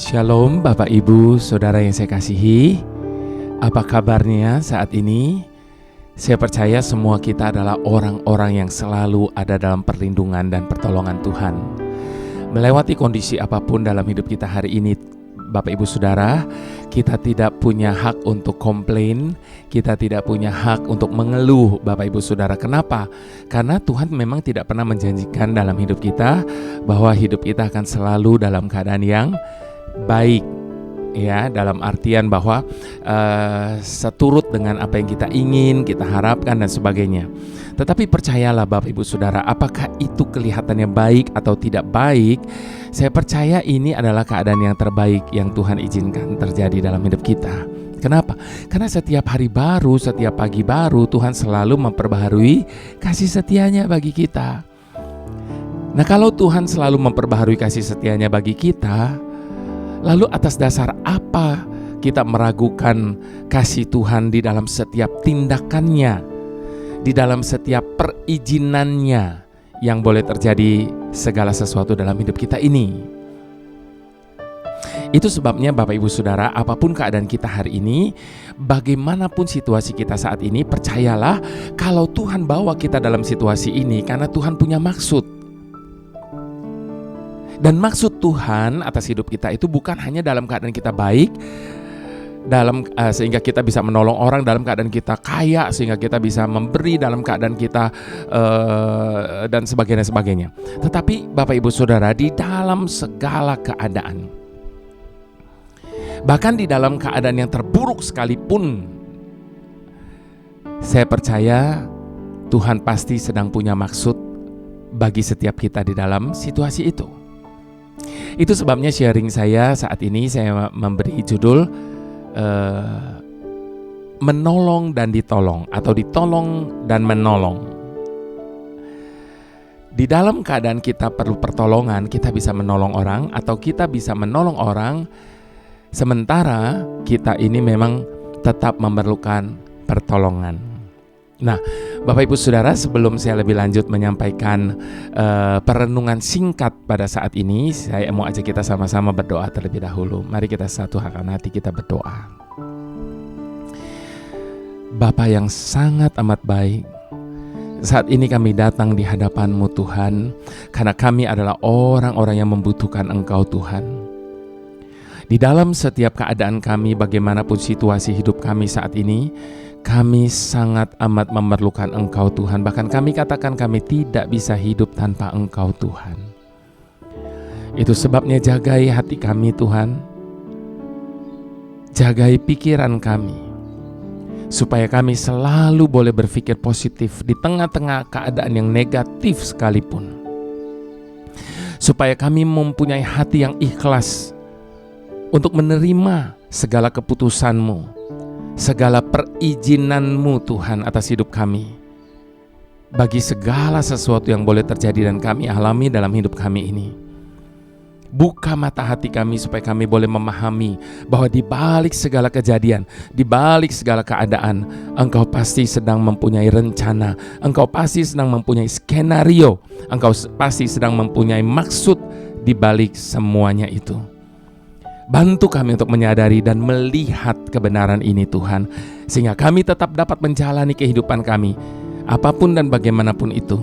Shalom Bapak Ibu Saudara yang saya kasihi. Apa kabarnya saat ini? Saya percaya semua kita adalah orang-orang yang selalu ada dalam perlindungan dan pertolongan Tuhan. Melewati kondisi apapun dalam hidup kita hari ini, Bapak Ibu Saudara, kita tidak punya hak untuk komplain, kita tidak punya hak untuk mengeluh, Bapak Ibu Saudara. Kenapa? Karena Tuhan memang tidak pernah menjanjikan dalam hidup kita bahwa hidup kita akan selalu dalam keadaan yang baik, ya, dalam artian bahwa seturut dengan apa yang kita ingin, kita harapkan dan sebagainya. Tetapi percayalah Bapak Ibu Saudara, apakah itu kelihatannya baik atau tidak baik, saya percaya ini adalah keadaan yang terbaik yang Tuhan izinkan terjadi dalam hidup kita. Kenapa? Karena setiap hari baru, setiap pagi baru, Tuhan selalu memperbaharui kasih setianya bagi kita. Nah, kalau Tuhan selalu memperbaharui kasih setianya bagi kita, lalu atas dasar apa kita meragukan kasih Tuhan di dalam setiap tindakannya, di dalam setiap perizinannya yang boleh terjadi segala sesuatu dalam hidup kita ini? Itu sebabnya Bapak Ibu Saudara, apapun keadaan kita hari ini, bagaimanapun situasi kita saat ini, percayalah kalau Tuhan bawa kita dalam situasi ini karena Tuhan punya maksud. Dan maksud Tuhan atas hidup kita itu bukan hanya dalam keadaan kita baik, sehingga kita bisa menolong orang, dalam keadaan kita kaya sehingga kita bisa memberi, dalam keadaan kita dan sebagainya. Tetapi Bapak Ibu Saudara, di dalam segala keadaan, bahkan di dalam keadaan yang terburuk sekalipun, saya percaya Tuhan pasti sedang punya maksud bagi setiap kita di dalam situasi itu. Itu sebabnya sharing saya saat ini saya memberi judul menolong dan ditolong, atau ditolong dan menolong. Di dalam keadaan kita perlu pertolongan, kita bisa menolong orang, atau kita bisa menolong orang sementara kita ini memang tetap memerlukan pertolongan. Nah, Bapak Ibu Saudara, sebelum saya lebih lanjut menyampaikan perenungan singkat pada saat ini, saya mau ajak kita sama-sama berdoa terlebih dahulu. Mari kita satukan hati kita berdoa. Bapa yang sangat amat baik, saat ini kami datang di hadapan-Mu Tuhan, karena kami adalah orang-orang yang membutuhkan Engkau Tuhan. Di dalam setiap keadaan kami, bagaimanapun situasi hidup kami saat ini, kami sangat amat memerlukan Engkau Tuhan. Bahkan kami katakan kami tidak bisa hidup tanpa Engkau Tuhan. Itu sebabnya jagai hati kami Tuhan, jagai pikiran kami, supaya kami selalu boleh berpikir positif di tengah-tengah keadaan yang negatif sekalipun. Supaya kami mempunyai hati yang ikhlas untuk menerima segala keputusan-Mu, segala perizinan-Mu Tuhan atas hidup kami, bagi segala sesuatu yang boleh terjadi dan kami alami dalam hidup kami ini. Buka mata hati kami supaya kami boleh memahami bahwa di balik segala kejadian, di balik segala keadaan, Engkau pasti sedang mempunyai rencana, Engkau pasti sedang mempunyai skenario, Engkau pasti sedang mempunyai maksud di balik semuanya itu. Bantu kami untuk menyadari dan melihat kebenaran ini Tuhan, sehingga kami tetap dapat menjalani kehidupan kami, apapun dan bagaimanapun itu,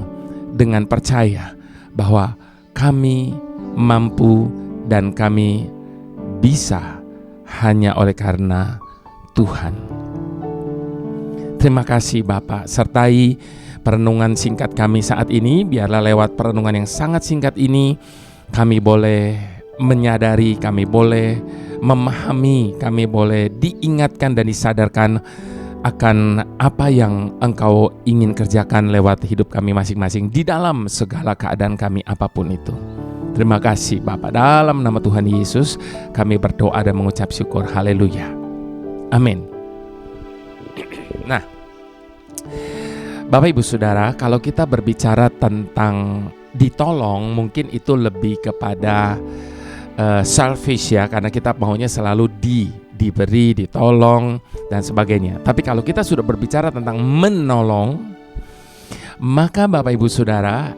dengan percaya bahwa kami mampu dan kami bisa hanya oleh karena Tuhan. Terima kasih Bapak, sertai perenungan singkat kami saat ini. Biarlah lewat perenungan yang sangat singkat ini, kami boleh menyadari, kami boleh memahami, kami boleh diingatkan dan disadarkan akan apa yang Engkau ingin kerjakan lewat hidup kami masing-masing di dalam segala keadaan kami apapun itu. Terima kasih Bapak, dalam nama Tuhan Yesus kami berdoa dan mengucap syukur. Haleluya, amin. Nah, Bapak Ibu Saudara, kalau kita berbicara tentang ditolong, mungkin itu lebih kepada selfish ya, karena kita maunya selalu diberi, ditolong dan sebagainya. Tapi kalau kita sudah berbicara tentang menolong, maka Bapak Ibu Saudara,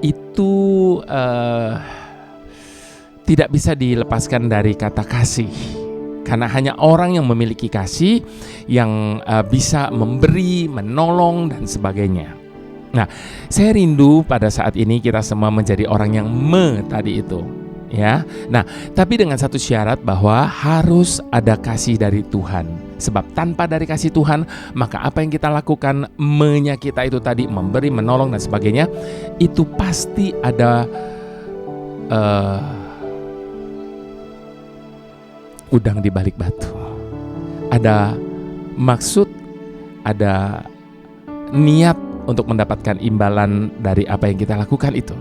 itu tidak bisa dilepaskan dari kata kasih. Karena hanya orang yang memiliki kasih yang bisa memberi, menolong, dan sebagainya. Nah, saya rindu pada saat ini kita semua menjadi orang yang tadi itu, ya. Nah, tapi dengan satu syarat bahwa harus ada kasih dari Tuhan. Sebab tanpa dari kasih Tuhan, maka apa yang kita lakukan, kita itu tadi memberi, menolong dan sebagainya, itu pasti ada udang di balik batu. Ada maksud, ada niat untuk mendapatkan imbalan dari apa yang kita lakukan itu.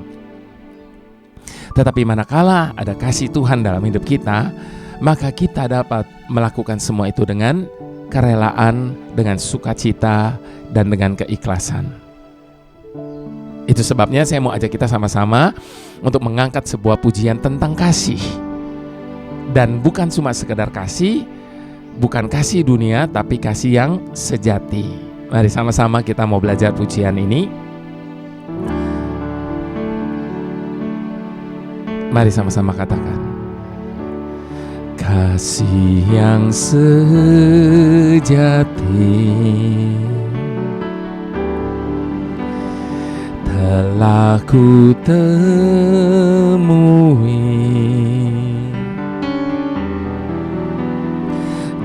Tetapi manakala ada kasih Tuhan dalam hidup kita, maka kita dapat melakukan semua itu dengan kerelaan, dengan sukacita, dan dengan keikhlasan. Itu sebabnya saya mau ajak kita sama-sama untuk mengangkat sebuah pujian tentang kasih. Dan bukan cuma sekedar kasih, bukan kasih dunia, tapi kasih yang sejati. Mari sama-sama kita mau belajar pujian ini. Mari sama-sama katakan. Kasih yang sejati telah ku temui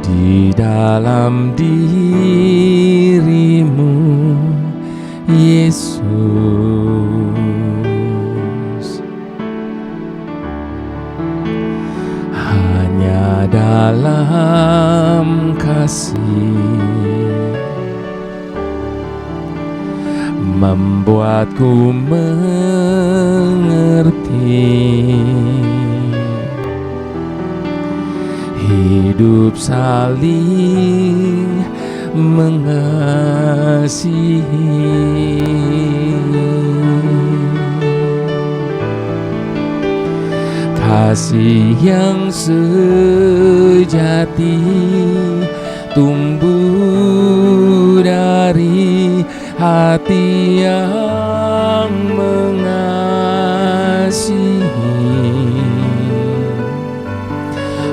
di dalam dirimu, Yesus. Hanya dalam kasih membuatku mengerti hidup saling mengasihi. Kasih yang sejati tumbuh dari hati yang mengasihi,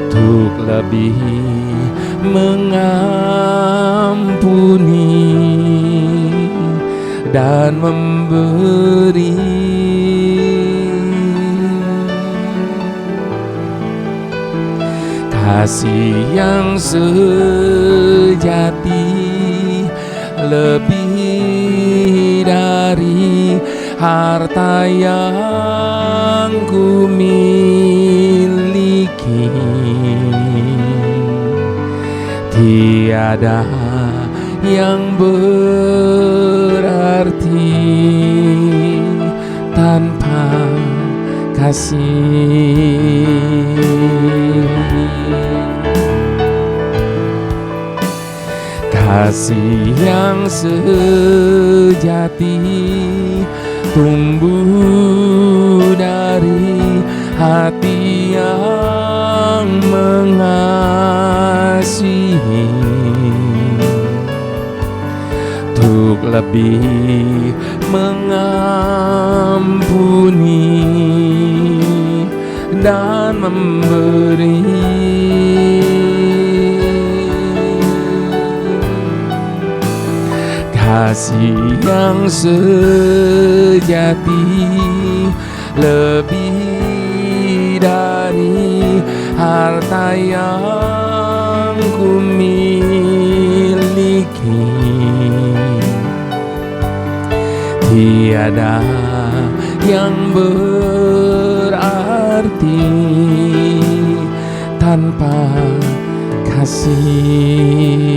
untuk lebih mengampuni dan memberi. Kasih yang sejati lebih dari harta yang ku miliki. Tiada yang berarti tanpa kasih. Kasih yang sejati tumbuh dari hati yang mengasihi, untuk lebih mengampuni dan memberi. Kasih yang sejati lebih dari harta yang ku miliki. Tiada yang berarti tanpa kasih.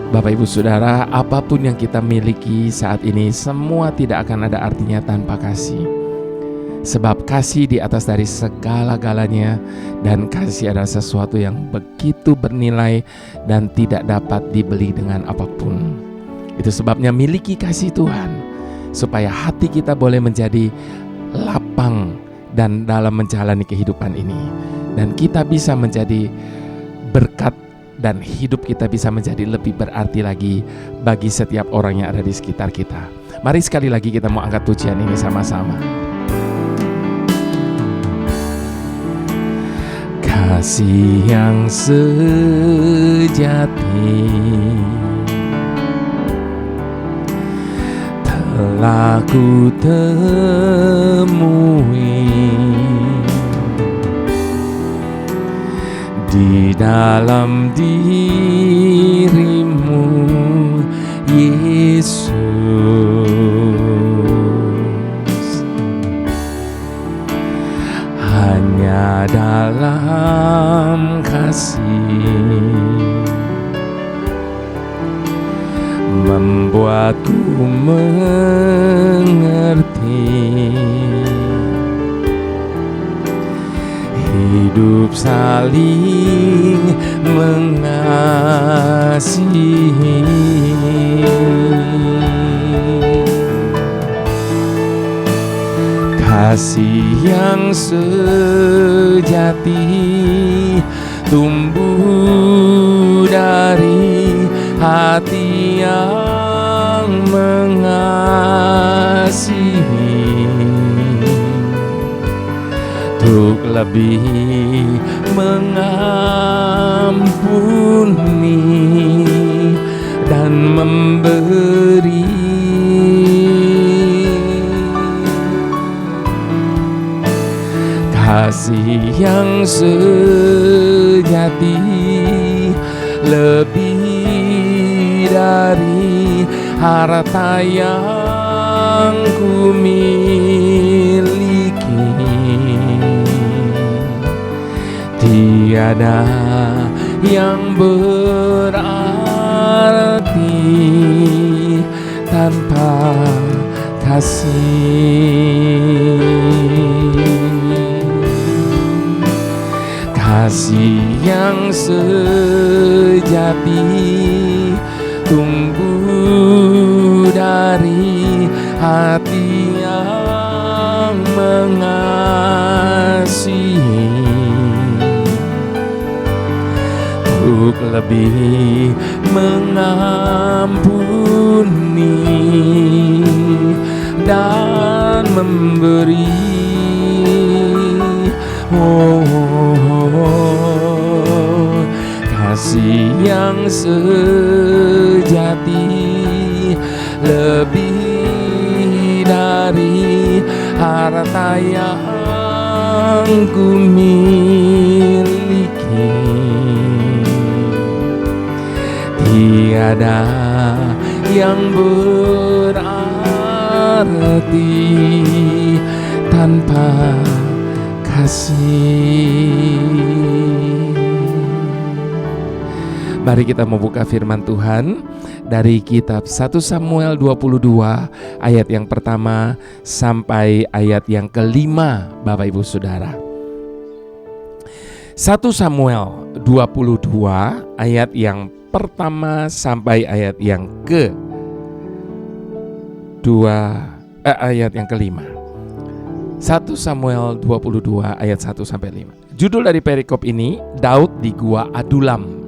Bapak Ibu Saudara, apapun yang kita miliki saat ini, semua tidak akan ada artinya tanpa kasih. Sebab kasih di atas dari segala-galanya, dan kasih adalah sesuatu yang begitu bernilai dan tidak dapat dibeli dengan apapun. Itu sebabnya miliki kasih Tuhan, supaya hati kita boleh menjadi lapang dan dalam menjalani kehidupan ini, dan kita bisa menjadi berkat, dan hidup kita bisa menjadi lebih berarti lagi bagi setiap orang yang ada di sekitar kita. Mari sekali lagi kita mau angkat pujian ini sama-sama. kasih yang sejati telah ku temui di dalam dirimu, Yesus. Hanya dalam kasih membuatku mengerti hidup saling mengasihi. Kasih yang sejati tumbuh dari hati yang mengasihi, untuk lebih mengampuni dan memberi. Kasih yang sejati lebih dari harta yang ku miliki. Tiada yang berarti tanpa kasih. Kasih yang sejati tumbuh dari hati yang mengasihi, untuk lebih mengampuni dan memberi. Kasih yang sejati lebih dari harta yang ku miliki. Tiada yang berarti tanpa kasih. Mari kita membuka firman Tuhan dari kitab 1 Samuel 22 ayat yang pertama sampai ayat yang kelima, Bapak Ibu Saudara. 1 Samuel 22 ayat yang pertama sampai ayat yang ayat yang kelima. 1 Samuel 22 ayat 1 sampai 5. Judul dari perikop ini, Daud di Gua Adulam.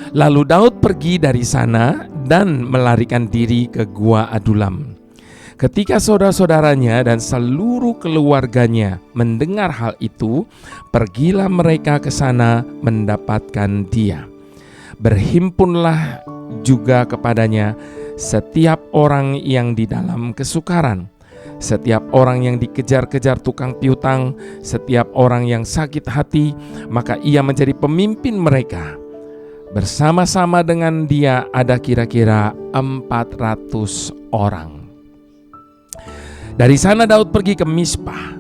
Lalu Daud pergi dari sana dan melarikan diri ke Gua Adulam. Ketika saudara-saudaranya dan seluruh keluarganya mendengar hal itu, pergilah mereka ke sana mendapatkan dia. Berhimpunlah juga kepadanya setiap orang yang di dalam kesukaran, setiap orang yang dikejar-kejar tukang piutang, setiap orang yang sakit hati, maka ia menjadi pemimpin mereka. Bersama-sama dengan dia ada kira-kira 400 orang. Dari sana Daud pergi ke Mispa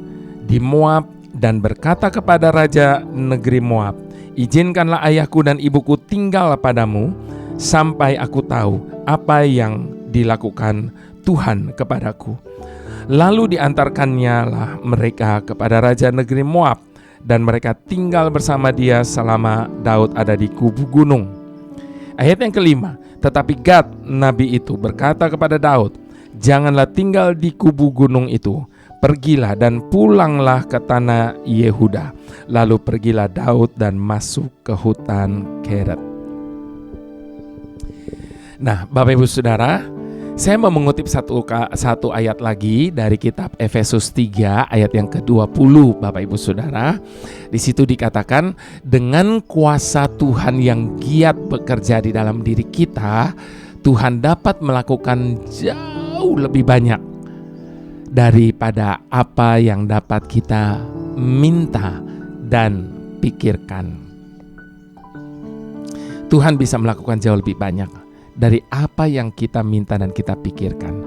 di Moab dan berkata kepada raja negeri Moab, "Izinkanlah ayahku dan ibuku tinggal padamu sampai aku tahu apa yang dilakukan Tuhan kepadaku." Lalu diantarkannya lah mereka kepada raja negeri Moab, dan mereka tinggal bersama dia selama Daud ada di kubu gunung. Ayat yang kelima, tetapi Gad nabi itu berkata kepada Daud, "Janganlah tinggal di kubu gunung itu, pergilah dan pulanglah ke tanah Yehuda." Lalu pergilah Daud dan masuk ke hutan Keret. Nah, Bapak Ibu Saudara, Saya mau mengutip satu ayat lagi dari kitab Efesus 3 ayat yang ke-20, Bapak Ibu Saudara. Di situ dikatakan, dengan kuasa Tuhan yang giat bekerja di dalam diri kita, Tuhan dapat melakukan jauh lebih banyak daripada apa yang dapat kita minta dan pikirkan. Tuhan bisa melakukan jauh lebih banyak dari apa yang kita minta dan kita pikirkan.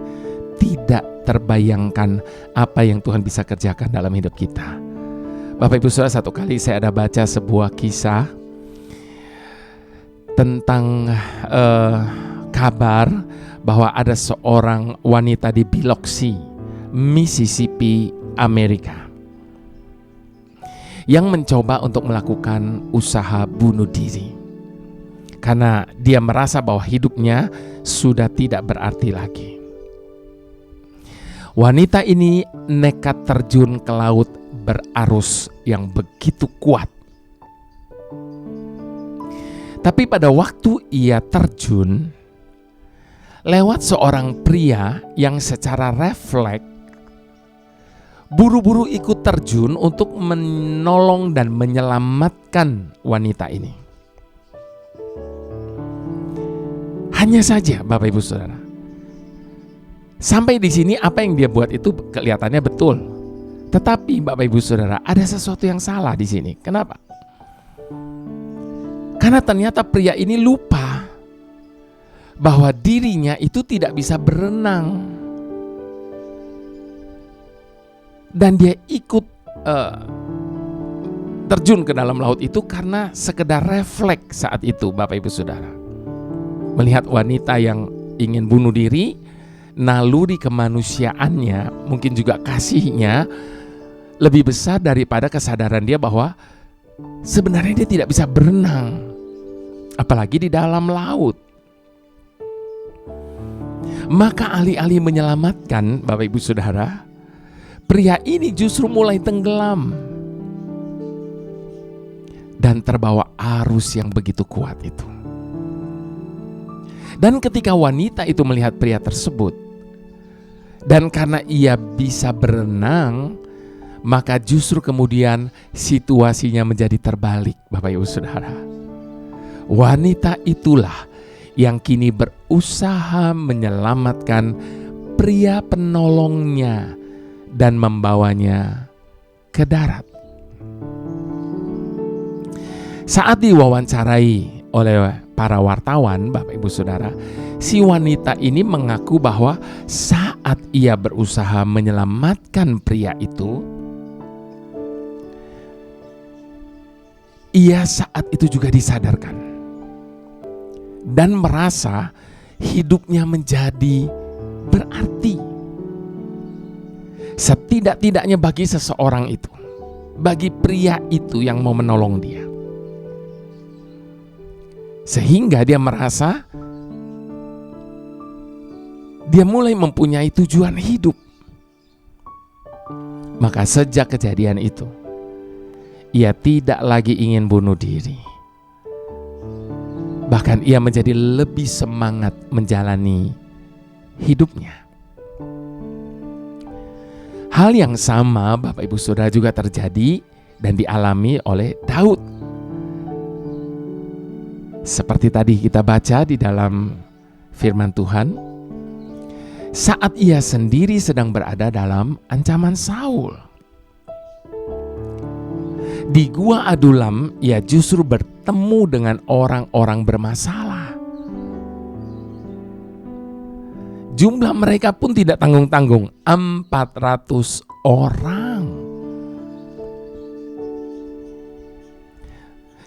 Tidak terbayangkan apa yang Tuhan bisa kerjakan dalam hidup kita. Bapak Ibu Saudara, satu kali saya ada baca sebuah kisah tentang kabar bahwa ada seorang wanita di Biloxi, Mississippi, Amerika, yang mencoba untuk melakukan usaha bunuh diri karena dia merasa bahwa hidupnya sudah tidak berarti lagi. Wanita ini nekat terjun ke laut berarus yang begitu kuat. Tapi pada waktu ia terjun, lewat seorang pria yang secara refleks buru-buru ikut terjun untuk menolong dan menyelamatkan wanita ini. Hanya saja Bapak Ibu Saudara, sampai di sini apa yang dia buat itu kelihatannya betul. Tetapi Bapak Ibu Saudara, ada sesuatu yang salah di sini. Kenapa? Karena ternyata pria ini lupa bahwa dirinya itu tidak bisa berenang. Dan dia ikut terjun ke dalam laut itu karena sekedar refleks saat itu, Bapak Ibu Saudara. Melihat wanita yang ingin bunuh diri, naluri kemanusiaannya, mungkin juga kasihnya lebih besar daripada kesadaran dia bahwa sebenarnya dia tidak bisa berenang, apalagi di dalam laut. Maka alih-alih menyelamatkan Bapak Ibu Saudara, pria ini justru mulai tenggelam dan terbawa arus yang begitu kuat itu. Dan ketika wanita itu melihat pria tersebut, dan karena ia bisa berenang, maka justru kemudian situasinya menjadi terbalik, Bapak Ibu Saudara. Wanita itulah yang kini berusaha menyelamatkan pria penolongnya dan membawanya ke darat. Saat diwawancarai oleh para wartawan, Bapak Ibu Saudara, si wanita ini mengaku bahwa saat ia berusaha menyelamatkan pria itu, ia saat itu juga disadarkan dan merasa hidupnya menjadi berarti. Setidak-tidaknya bagi seseorang itu, bagi pria itu yang mau menolong dia. Sehingga dia merasa dia mulai mempunyai tujuan hidup. Maka sejak kejadian itu, ia tidak lagi ingin bunuh diri. Bahkan ia menjadi lebih semangat menjalani hidupnya. Hal yang sama Bapak Ibu Saudara juga terjadi dan dialami oleh Daud. Seperti tadi kita baca di dalam firman Tuhan, saat ia sendiri sedang berada dalam ancaman Saul. Di Gua Adulam, ia justru bertemu dengan orang-orang bermasalah. Jumlah mereka pun tidak tanggung-tanggung, 400 orang.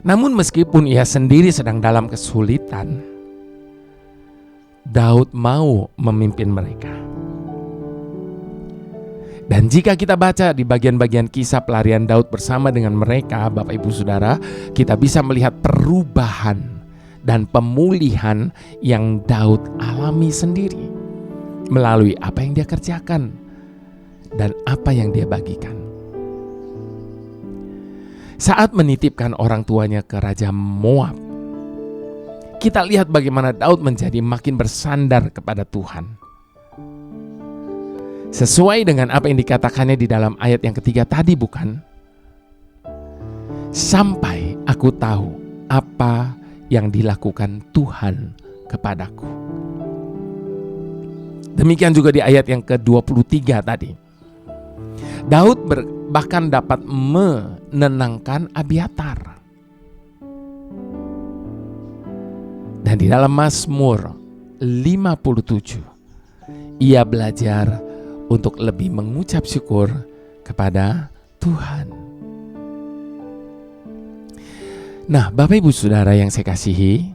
Namun meskipun ia sendiri sedang dalam kesulitan, Daud mau memimpin mereka. Dan jika kita baca di bagian-bagian kisah pelarian Daud bersama dengan mereka, Bapak Ibu Saudara, kita bisa melihat perubahan dan pemulihan yang Daud alami sendiri melalui apa yang dia kerjakan dan apa yang dia bagikan. Saat menitipkan orang tuanya ke Raja Moab, kita lihat bagaimana Daud menjadi makin bersandar kepada Tuhan. Sesuai dengan apa yang dikatakannya di dalam ayat yang ketiga tadi, bukan? Sampai aku tahu apa yang dilakukan Tuhan kepadaku. Demikian juga di ayat yang ke-23 tadi. Daud bahkan dapat menenangkan Abiatar. Dan di dalam Mazmur 57, ia belajar untuk lebih mengucap syukur kepada Tuhan. Nah, Bapak Ibu Saudara yang saya kasihi,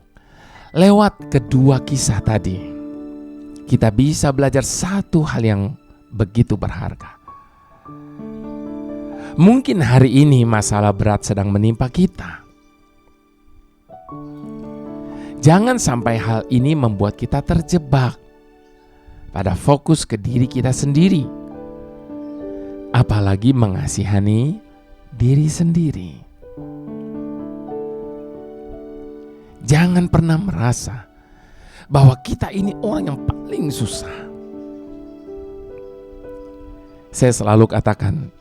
lewat kedua kisah tadi, kita bisa belajar satu hal yang begitu berharga. Mungkin hari ini masalah berat sedang menimpa kita. Jangan sampai hal ini membuat kita terjebak pada fokus ke diri kita sendiri, apalagi mengasihani diri sendiri. Jangan pernah merasa bahwa kita ini orang yang paling susah. Saya selalu katakan,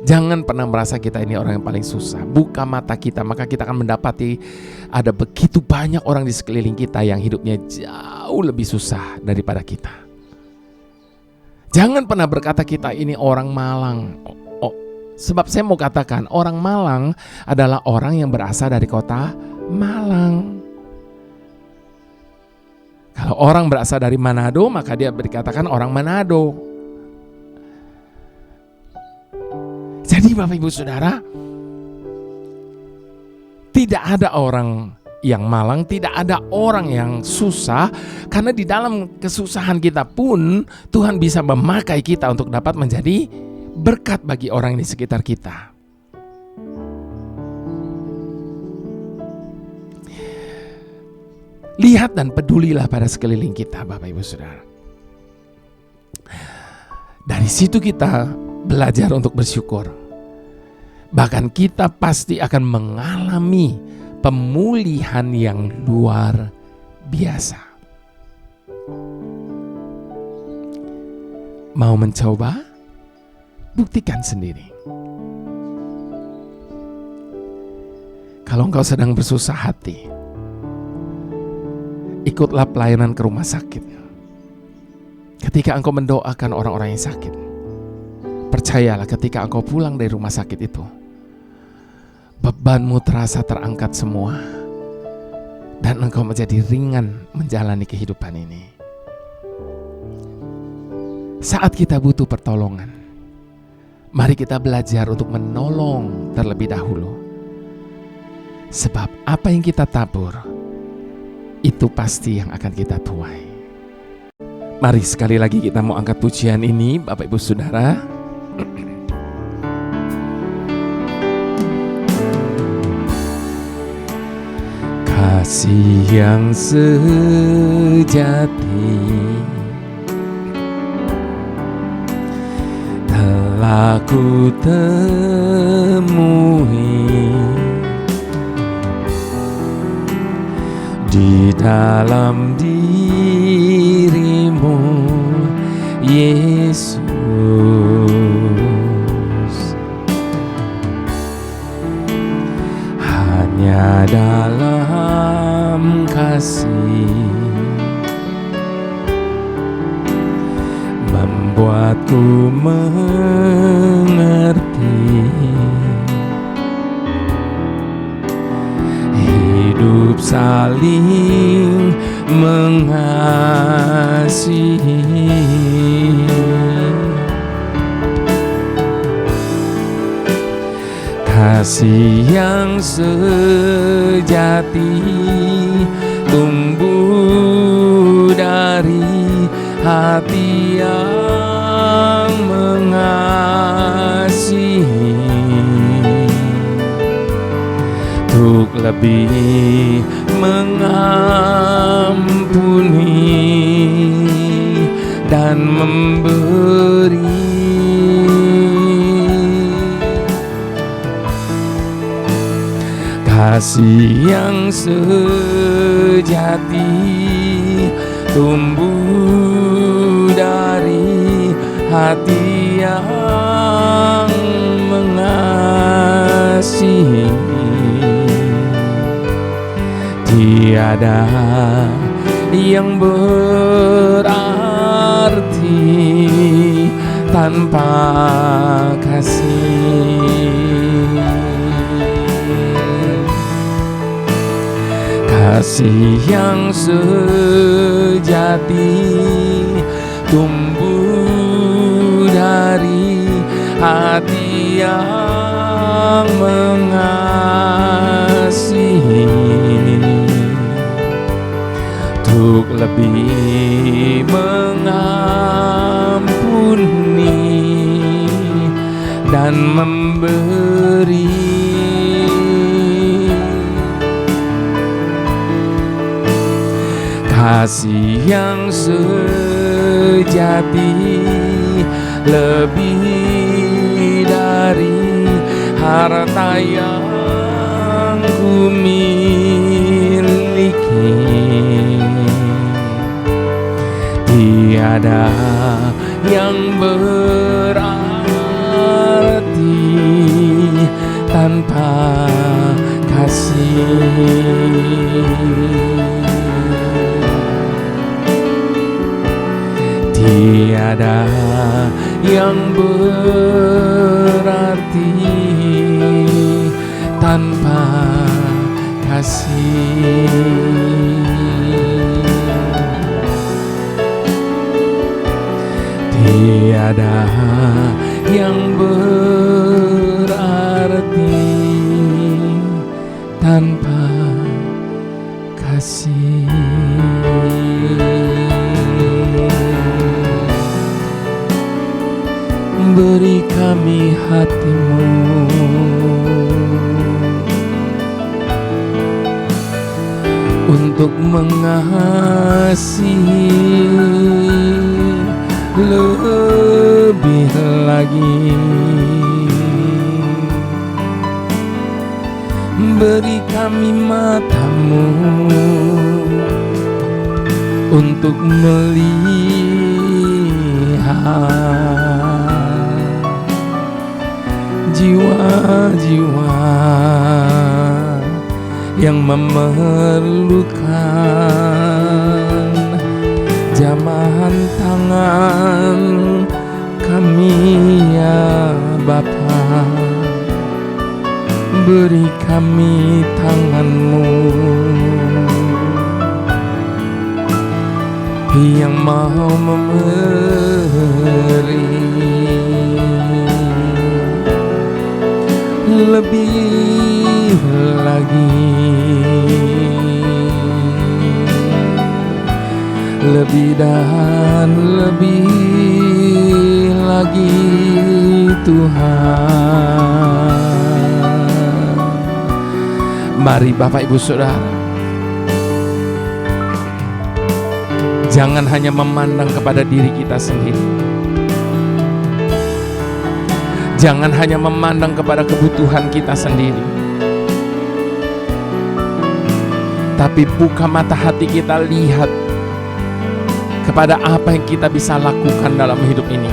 jangan pernah merasa kita ini orang yang paling susah. Buka mata kita, maka kita akan mendapati ada begitu banyak orang di sekeliling kita yang hidupnya jauh lebih susah daripada kita. Jangan pernah berkata kita ini orang malang. Sebab saya mau katakan, orang Malang adalah orang yang berasal dari kota Malang. Kalau orang berasal dari Manado, maka dia dikatakan orang Manado. Jadi Bapak Ibu Saudara, tidak ada orang yang malang, tidak ada orang yang susah, karena di dalam kesusahan kita pun Tuhan bisa memakai kita untuk dapat menjadi berkat bagi orang di sekitar kita. Lihat dan pedulilah pada sekeliling kita, Bapak Ibu Saudara. Dari situ kita belajar untuk bersyukur. Bahkan kita pasti akan mengalami pemulihan yang luar biasa. Mau mencoba? Buktikan sendiri. Kalau engkau sedang bersusah hati, ikutlah pelayanan ke rumah sakit. Ketika engkau mendoakan orang-orang yang sakit, percayalah ketika engkau pulang dari rumah sakit itu, bebanmu terasa terangkat semua, dan engkau menjadi ringan menjalani kehidupan ini. Saat kita butuh pertolongan, mari kita belajar untuk menolong terlebih dahulu. Sebab apa yang kita tabur, itu pasti yang akan kita tuai. Mari sekali lagi kita mau angkat pujian ini, Bapak Ibu Saudara. Kasih yang sejati telah ku temui di dalam dirimu, Yesus. Hanya dalam kasih membuatku mengerti hidup saling mengasihi. Kasih yang sejati tumbuh dari hati yang mengasihi, untuk lebih mengampuni dan memberi. Kasih yang sejati tumbuh dari hati yang mengasihi. Tiada yang berarti tanpa kasih. Kasih yang sejati tumbuh dari hati yang mengasihi, untuk lebih mengampuni dan memberi. Kasih yang sejati lebih dari harta yang ku miliki. Tiada yang berarti tanpa kasih. Tiada yang berarti tanpa kasih. Tiada yang berarti tanpa kasih. Beri kami hati-Mu untuk mengasihi lebih lagi. Beri kami mata-Mu untuk melihat jiwa-jiwa yang memerlukan jamahan tangan kami ya Bapa. Beri kami tangan-Mu yang mau memberi lebih lagi, lebih dan lebih lagi Tuhan. Mari Bapak Ibu Saudara, jangan hanya memandang kepada diri kita sendiri. Jangan hanya memandang kepada kebutuhan kita sendiri, tapi buka mata hati kita, lihat kepada apa yang kita bisa lakukan dalam hidup ini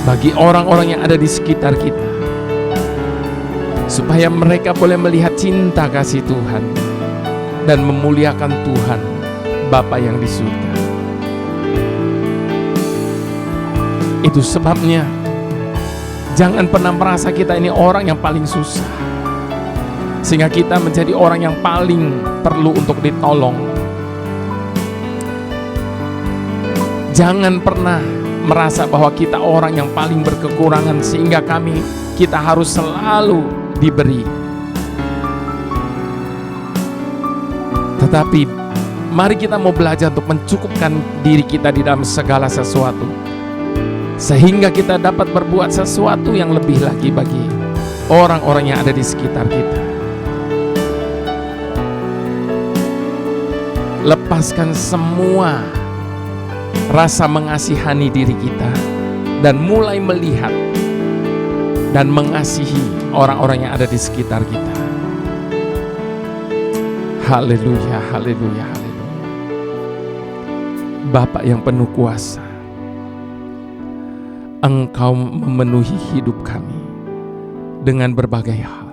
bagi orang-orang yang ada di sekitar kita, supaya mereka boleh melihat cinta kasih Tuhan dan memuliakan Tuhan Bapa yang di surga. Itu sebabnya jangan pernah merasa kita ini orang yang paling susah, sehingga kita menjadi orang yang paling perlu untuk ditolong. Jangan pernah merasa bahwa kita orang yang paling berkekurangan, sehingga kita harus selalu diberi. Tetapi mari kita mau belajar untuk mencukupkan diri kita di dalam segala sesuatu, sehingga kita dapat berbuat sesuatu yang lebih lagi bagi orang-orang yang ada di sekitar kita. Lepaskan semua rasa mengasihani diri kita dan mulai melihat dan mengasihi orang-orang yang ada di sekitar kita. Haleluya, haleluya, haleluya. Bapa yang penuh kuasa, Engkau memenuhi hidup kami dengan berbagai hal,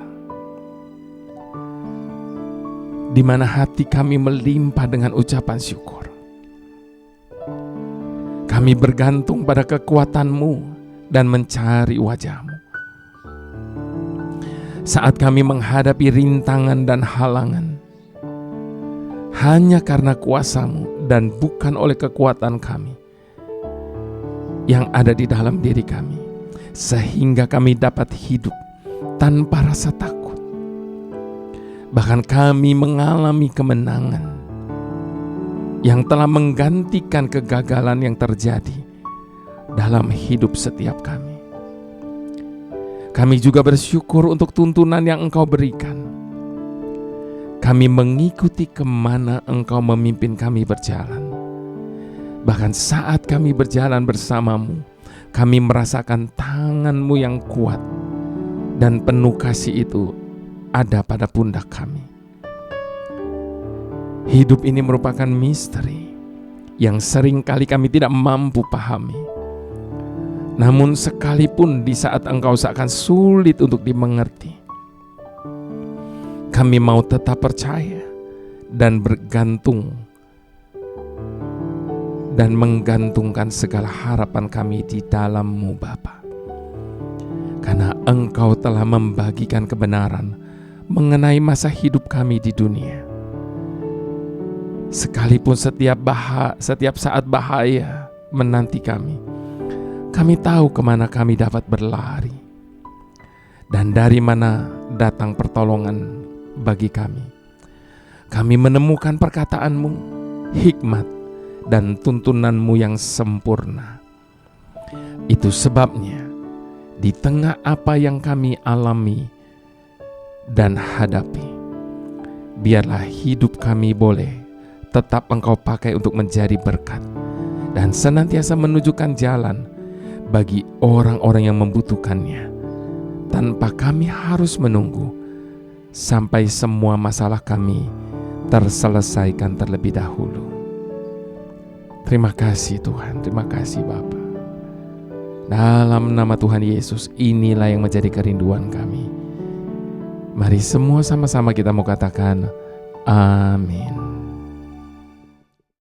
di mana hati kami melimpah dengan ucapan syukur. Kami bergantung pada kekuatan-Mu dan mencari wajah-Mu. Saat kami menghadapi rintangan dan halangan, hanya karena kuasa-Mu dan bukan oleh kekuatan kami yang ada di dalam diri kami, sehingga kami dapat hidup tanpa rasa takut. Bahkan kami mengalami kemenangan yang telah menggantikan kegagalan yang terjadi dalam hidup setiap kami. Kami juga bersyukur untuk tuntunan yang Engkau berikan. Kami mengikuti kemana Engkau memimpin kami berjalan. Bahkan saat kami berjalan bersama-Mu, kami merasakan tangan-Mu yang kuat dan penuh kasih itu ada pada pundak kami. Hidup ini merupakan misteri yang sering kali kami tidak mampu pahami. Namun sekalipun di saat Engkau seakan sulit untuk dimengerti, kami mau tetap percaya dan bergantung dan menggantungkan segala harapan kami di dalam-Mu Bapa. Karena Engkau telah membagikan kebenaran mengenai masa hidup kami di dunia. Sekalipun setiap saat bahaya menanti kami tahu kemana kami dapat berlari dan dari mana datang pertolongan bagi kami. Kami menemukan perkataan-Mu, hikmat, dan tuntunan-Mu yang sempurna. Itu sebabnya di tengah apa yang kami alami dan hadapi, biarlah hidup kami boleh tetap Engkau pakai untuk menjadi berkat dan senantiasa menunjukkan jalan bagi orang-orang yang membutuhkannya, tanpa kami harus menunggu sampai semua masalah kami terselesaikan terlebih dahulu. Terima kasih Tuhan, terima kasih Bapa. Dalam nama Tuhan Yesus, inilah yang menjadi kerinduan kami. Mari semua sama-sama kita mau katakan amin.